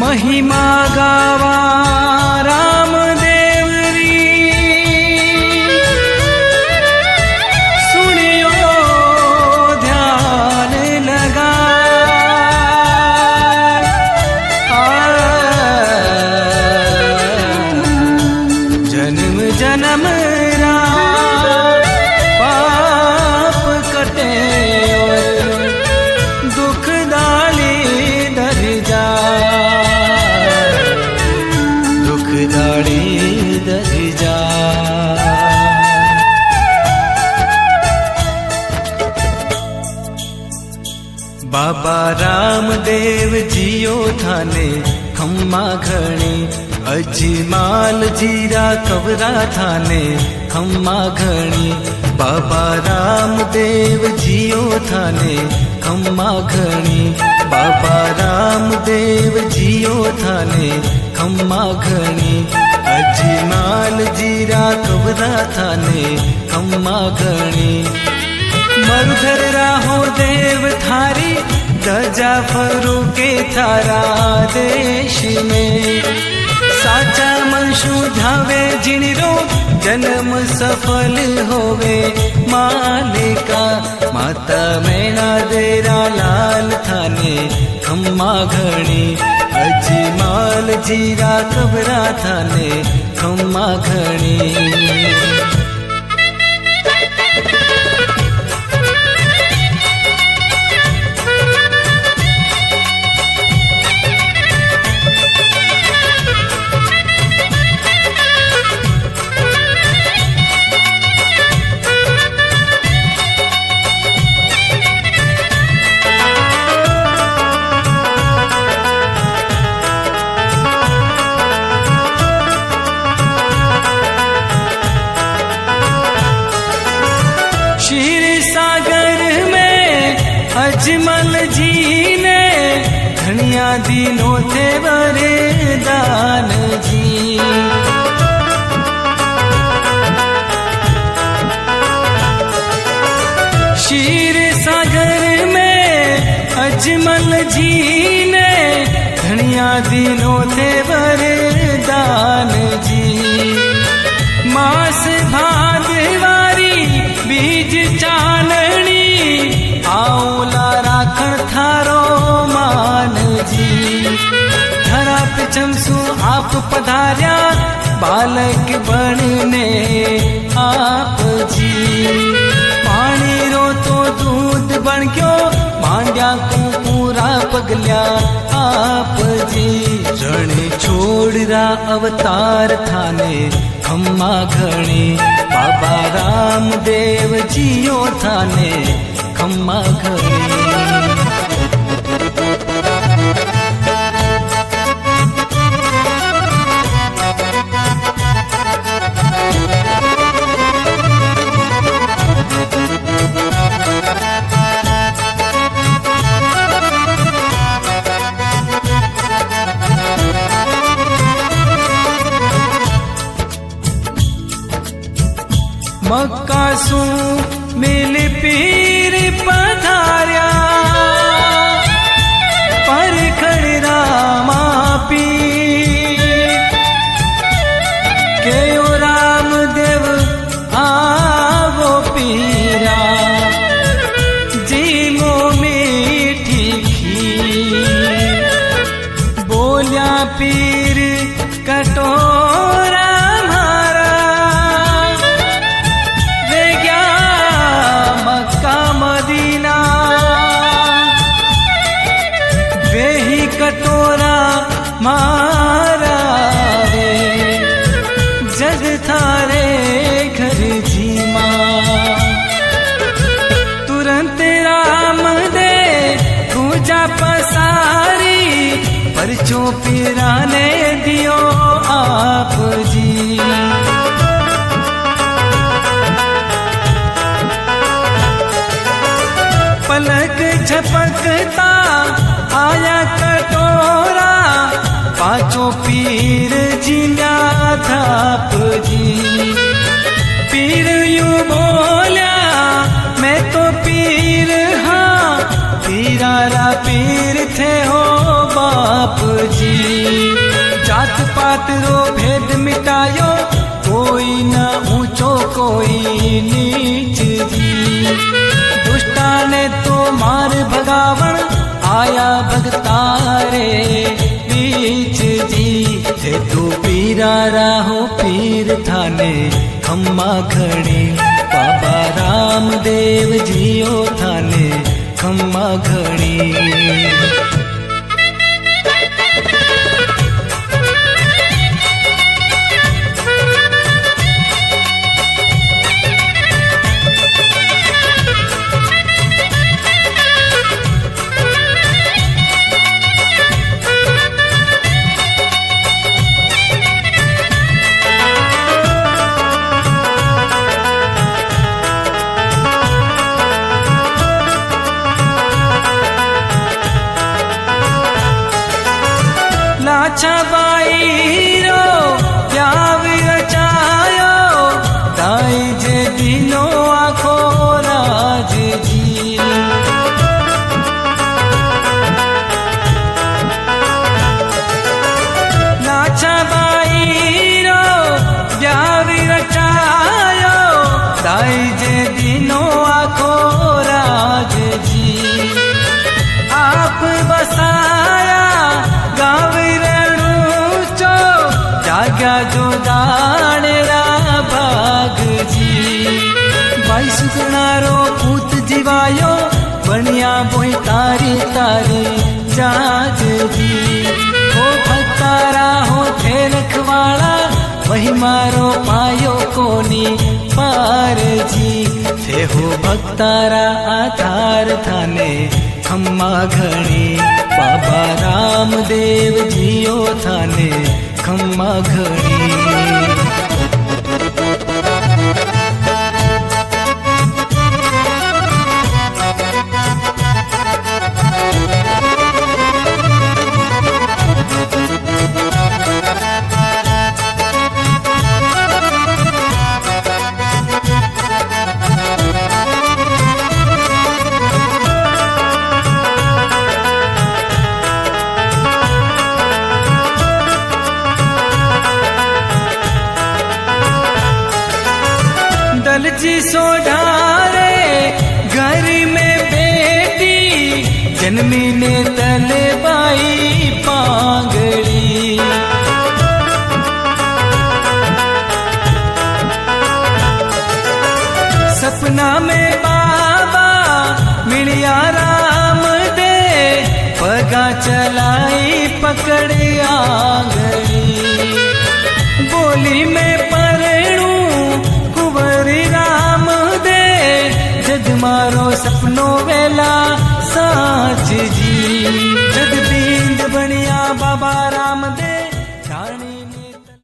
महिमा गावा रामदेव री, सुनियो ध्यान लगा। जन्म जन्म रा पाप कटे और दुख दाली दर जा, दुख दाली दर जा। बाबा रामदेव जियो थाने खम्मा घणी, अजमाल जीरा कवरा थाने खम्मा घणी। बाबा रामदेव जियो थाने खम्मा घणी, बाबा रामदेव जियो थाने खम्मा घणी। अजमाल जीरा कवरा थाने खम्मा घणी। मरुधर राहो देव थारी, दजा फरू के थारा देश में। साचा मनशु धावे जिणरो, जन्म सफल होवे मालिका। माता मैना देरा लाल थाने खम्मा घणी, अजमाल जीरा कबरा थाने खम्मा घणी। अजमल जी ने धनिया दिनों थे वरदान जी। क्षीर सागर में अजमल जी ने धनिया दिनों थे वरदान जी। मास भादवारी बीज चाननी, आउला राखण थारो मान जी। धरा पे चमसू आप पधार्या, बालक बनने आप जी। पानी रो तो दूध बन गयो, मांड्या को पूरा पगल्या आप जी। रण छोड़रा अवतार थाने खम्मा घणी, बाबा रामदेव जियो थाने खम्मा घणी। मक्का सू मिल पीर पधार्या, परखड़ रामा पीर। केयो रामदेव आवो पीरा, जीमो मीठी खीर। बोल्या पीर कटोरा मारा, मदीना वेही कटोरा मारा रे। जग थारे घर जी मां, तुरंत राम दे पूजा पसारी। परचो पीराने दियो आप जी। पलक झपकता आया कटोरा, पांचों पीर जिन्या थाप जी। पीर यूं बोल्या मैं तो पीर हाँ, पीरारा पीर थे हो बाप जी। पाटरो भेद मिटायो, कोई न ऊंचो कोई नीच जी। दुष्टाने तो मार भगावण, आया भगतारे बीच जी। थे तू पीरा राहो पीर थाने खम्मा घड़ी, बाबा रामदेव जियो थाने खम्मा घड़ी। लाछा बाईरो प्याव रचायो, ताई जे दिनो आखो राज जी। लाछा बाईरो प्याव रचायो, ताई जे दिनो आखो राज जी। आप बसाया गाँव जाग्या जो दाणेरा भाग जी। भाई सुखनारो पूत जीवायो, बनिया बोई तारी तारी जाज जी। हो भक्तारा हो थे रखवाड़ा, वही मारो पायो कोनी पार जी। थे हो भक्तारा आधार थाने खम्मा घड़ी, बाबा रामदेव जियो थाने खम्मा घड़ी। दलजी सोढ़ारे घर में बेटी, जन्मी ने तले बाई पांगड़ी। सपना में बाबा मिलिया राम दे, पगा चलाई पकड़ आंगड़ी। बोली में परणू कुंवरी राम दे, जद मारो सपनो वेला साच जी। जद बींद बनिया बाबा राम दे।